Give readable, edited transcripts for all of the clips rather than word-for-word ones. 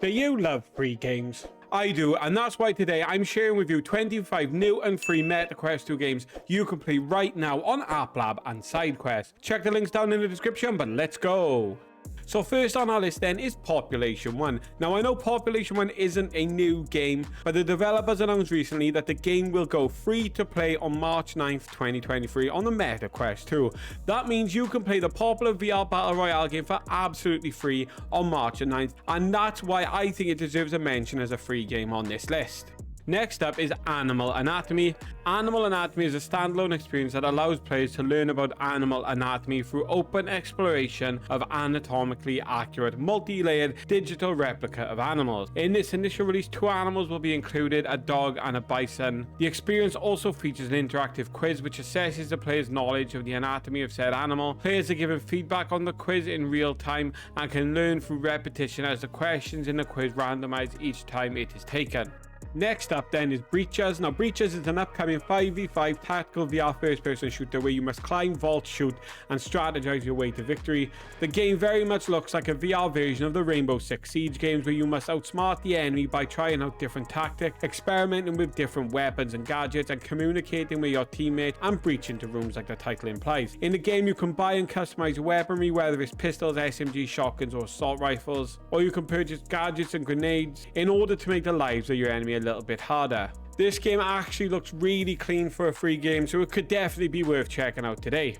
Do you love free games? I do, and that's why today I'm sharing with you 25 new and free MetaQuest 2 games you can play right now on APPLAB and SIDEQUEST. Check the links down in the description, but let's go. So first on our list then is Population 1. Now I know Population 1 isn't a new game, but the developers announced recently that the game will go free to play on March 9th, 2023 on the MetaQuest 2. That means you can play the popular VR Battle Royale game for absolutely free on March 9th, and that's why I think it deserves a mention as a free game on this list. Next up is Animal Anatomy. Animal Anatomy is a standalone experience that allows players to learn about animal anatomy through open exploration of anatomically accurate, multi-layered digital replica of animals. In this initial release, 2 animals will be included, a dog and a bison. The experience also features an interactive quiz which assesses the player's knowledge of the anatomy of said animal. Players are given feedback on the quiz in real time and can learn through repetition as the questions in the quiz randomize each time it is taken. Next up then is Breachers. Now Breachers is an upcoming 5v5 tactical VR first-person shooter where you must climb, vault, shoot and strategize your way to victory. The game very much looks like a VR version of the Rainbow Six Siege games where you must outsmart the enemy by trying out different tactics, experimenting with different weapons and gadgets and communicating with your teammate and breach into rooms like the title implies. In the game you can buy and customize weaponry, whether it's pistols, SMG, shotguns or assault rifles, or you can purchase gadgets and grenades in order to make the lives of your enemy a little bit harder. This game actually looks really clean for a free game, so it could definitely be worth checking out today.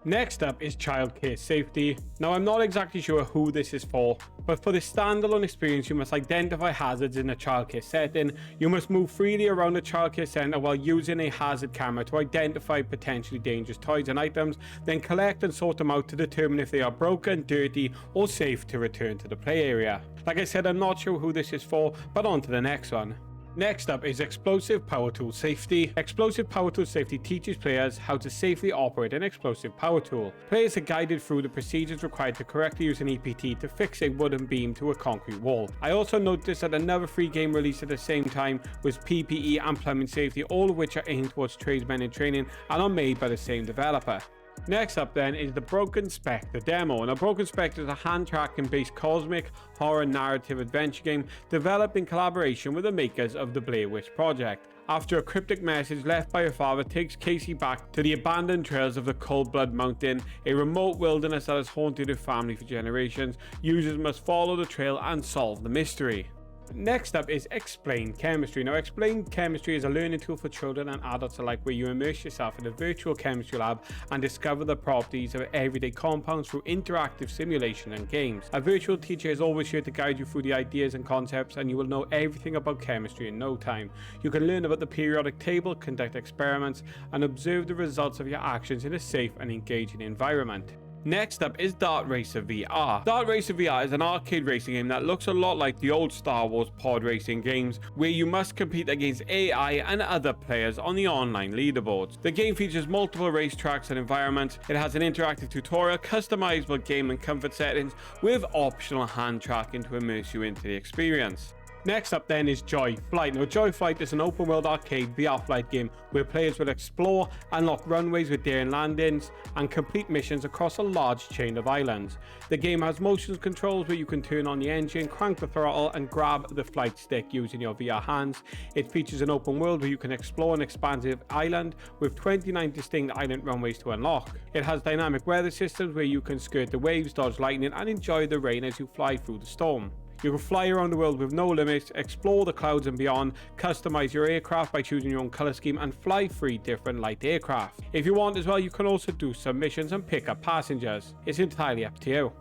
Next up is Childcare Safety. Now I'm not exactly sure who this is for, but for this standalone experience you must identify hazards in a childcare setting. You must move freely around the childcare center while using a hazard camera to identify potentially dangerous toys and items, then collect and sort them out to determine if they are broken, dirty or safe to return to the play area. Like I said, I'm not sure who this is for, but on to the next one. Next up is Explosive Power Tool Safety. Explosive Power Tool Safety teaches players how to safely operate an explosive power tool. Players are guided through the procedures required to correctly use an EPT to fix a wooden beam to a concrete wall. I also noticed that another free game released at the same time was PPE and Plumbing Safety, all of which are aimed towards tradesmen in training and are made by the same developer. Next up then is the Broken Spectre demo. Now Broken Spectre is a hand tracking based cosmic horror narrative adventure game developed in collaboration with the makers of the Blair Witch Project. After a cryptic message left by her father takes Casey back to the abandoned trails of the Cold Blood Mountain, a remote wilderness that has haunted her family for generations, users must follow the trail and solve the mystery. Next up is Explained Chemistry. Now Explained Chemistry is a learning tool for children and adults alike where you immerse yourself in a virtual chemistry lab and discover the properties of everyday compounds through interactive simulation and games. A virtual teacher is always here to guide you through the ideas and concepts, and you will know everything about chemistry in no time. You can learn about the periodic table, conduct experiments and observe the results of your actions in a safe and engaging environment. Next up is Dart Racer VR. Dart Racer VR is an arcade racing game that looks a lot like the old Star Wars pod racing games, where you must compete against AI and other players on the online leaderboards. The game features multiple racetracks and environments. It has an interactive tutorial, customizable game and comfort settings, with optional hand tracking to immerse you into the experience. Next up then is Joy Flight. Now Joy Flight is an open world arcade VR flight game where players will explore, unlock runways with daring landings and complete missions across a large chain of islands. The game has motion controls where you can turn on the engine, crank the throttle and grab the flight stick using your VR hands. It features an open world where you can explore an expansive island with 29 distinct island runways to unlock. It has dynamic weather systems where you can skirt the waves, dodge lightning and enjoy the rain as you fly through the storm. You can fly around the world with no limits, explore the clouds and beyond, customize your aircraft by choosing your own color scheme and fly 3 different light aircraft. If you want as well, you can also do some missions and pick up passengers. It's entirely up to you.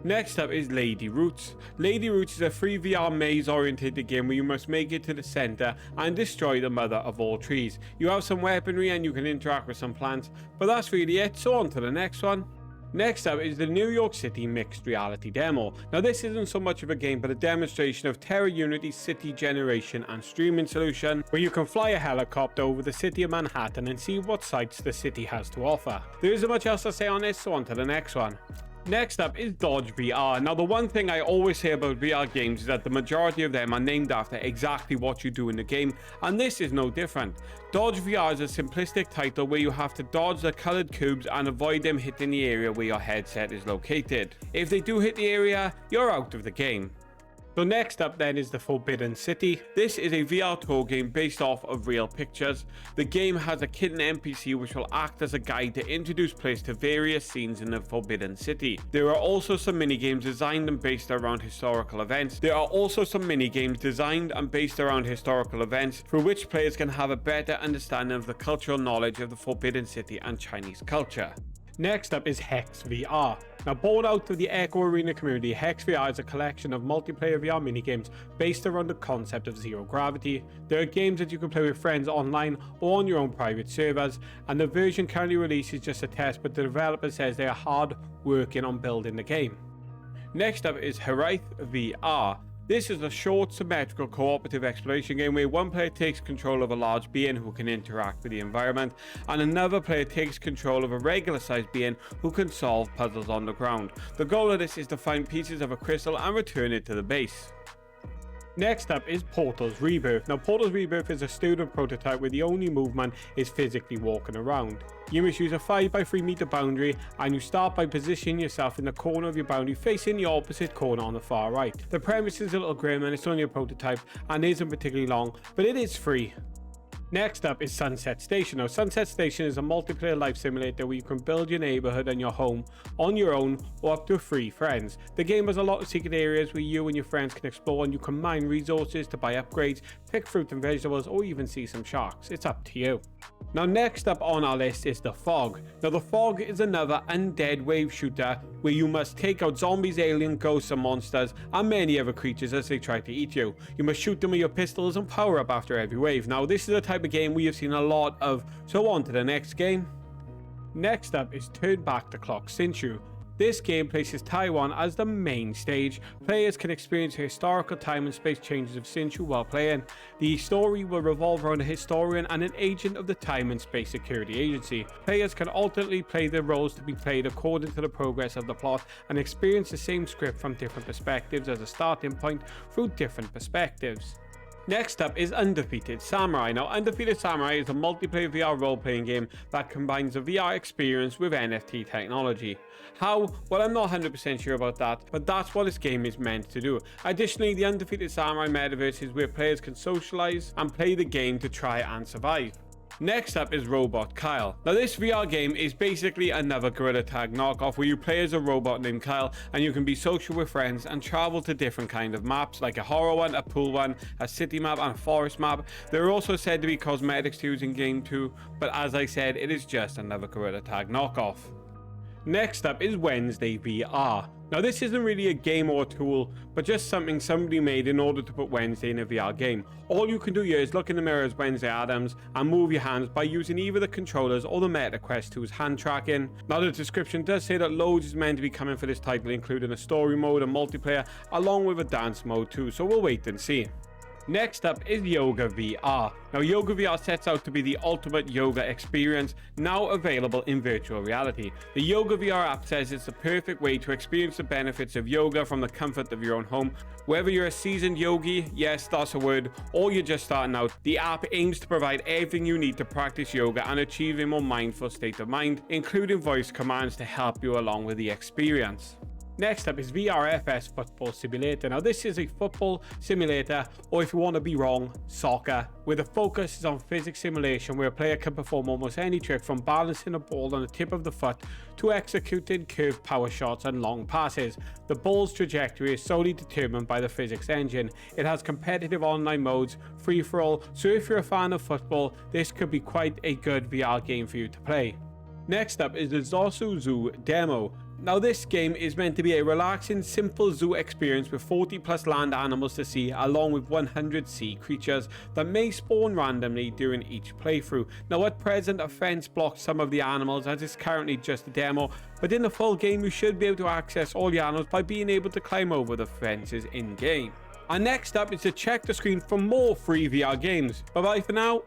Next up is Lady Roots. Lady Roots is a free VR maze oriented game where you must make it to the center and destroy the mother of all trees. You have some weaponry and you can interact with some plants, but that's really it, so on to the next one. Next up is the New York City Mixed Reality demo. Now this isn't so much of a game but a demonstration of Terra Unity's city generation and streaming solution, where you can fly a helicopter over the city of Manhattan and see what sights the city has to offer. There isn't much else to say on this, so on to the next one. Next up is Dodge VR. Now the one thing I always say about VR games is that the majority of them are named after exactly what you do in the game, and this is no different. Dodge VR is a simplistic title where you have to dodge the colored cubes and avoid them hitting the area where your headset is located. If they do hit the area, you're out of the game. So next up then is the Forbidden City. This is a VR tour game based off of real pictures. The game has a kitten NPC which will act as a guide to introduce players to various scenes in the Forbidden City. There are also some mini games designed and based around historical events. Through which players can have a better understanding of the cultural knowledge of the Forbidden City and Chinese culture. Next up is Hex VR. Now, born out of the Echo Arena community, Hex VR is a collection of multiplayer VR minigames based around the concept of zero gravity. There are games that you can play with friends online or on your own private servers, and the version currently released is just a test, but the developer says they are hard working on building the game. Next up is Rebirth VR. This is a short, symmetrical, cooperative exploration game where one player takes control of a large being who can interact with the environment, and another player takes control of a regular-sized being who can solve puzzles on the ground. The goal of this is to find pieces of a crystal and return it to the base. Next up is Portal's Rebirth. Now, Portal's Rebirth is a student prototype where the only movement is physically walking around. You must use a 5x3 meter boundary, and you start by positioning yourself in the corner of your boundary facing the opposite corner on the far right. The premise is a little grim and it's only a prototype and isn't particularly long, but it is free. Next up is Sunset Station. Now, Sunset Station is a multiplayer life simulator where you can build your neighborhood and your home on your own or up to 3 friends. The game has a lot of secret areas where you and your friends can explore, and you can mine resources to buy upgrades, pick fruit and vegetables, or even see some sharks. It's up to you. Now, next up on our list is The Fog. Now, The Fog is another undead wave shooter where you must take out zombies, alien ghosts and monsters and many other creatures as they try to eat you. You must shoot them with your pistols and power up after every wave. Now, this is a type of game we have seen a lot of, so on to the next game. Next up is Turn Back the Clock Sinchu. This game places Taiwan as the main stage. Players can experience historical time and space changes of Sinchu while playing. The story will revolve around a historian and an agent of the Time and Space Security Agency. Players can alternately play their roles to be played according to the progress of the plot and experience the same script from different perspectives as a starting point through different perspectives. Next up is Undefeated Samurai. Now, Undefeated Samurai is a multiplayer VR role-playing game that combines a VR experience with NFT technology. How? Well, I'm not 100% sure about that, but that's what this game is meant to do. Additionally, the Undefeated Samurai metaverse is where players can socialize and play the game to try and survive. Next up is Robot Kyle. Now, this VR game is basically another Gorilla Tag knockoff where you play as a robot named Kyle and you can be social with friends and travel to different kinds of maps like a horror one, a pool one, a city map and a forest map. There are also said to be cosmetics to use in game too, but as I said, it is just another Gorilla Tag knockoff. Next up is Wednesday VR. Now, this isn't really a game or a tool, but just something somebody made in order to put Wednesday in a VR game. All you can do here is look in the mirror as Wednesday Addams and move your hands by using either the controllers or the MetaQuest 2's hand tracking. Now, the description does say that loads is meant to be coming for this title, including a story mode and multiplayer, along with a dance mode too, so we'll wait and see. Next up is Yoga VR. Now, Yoga VR sets out to be the ultimate yoga experience, now available in virtual reality. The Yoga VR app says it's the perfect way to experience the benefits of yoga from the comfort of your own home. Whether you're a seasoned yogi, yes, that's a word, or you're just starting out, the app aims to provide everything you need to practice yoga and achieve a more mindful state of mind, including voice commands to help you along with the experience. Next up is VRFS Football Simulator. Now, this is a football simulator, or if you want to be wrong, soccer, where the focus is on physics simulation, where a player can perform almost any trick from balancing a ball on the tip of the foot to executing curved power shots and long passes. The ball's trajectory is solely determined by the physics engine. It has competitive online modes, free-for-all, so if you're a fan of football, this could be quite a good VR game for you to play. Next up is the Zosu Zoo demo. Now, this game is meant to be a relaxing, simple zoo experience with 40 plus land animals to see, along with 100 sea creatures that may spawn randomly during each playthrough. Now, at present, a fence blocks some of the animals as it's currently just a demo, but in the full game you should be able to access all the animals by being able to climb over the fences in game. And next up is to check the screen for more free VR games. Bye bye for now.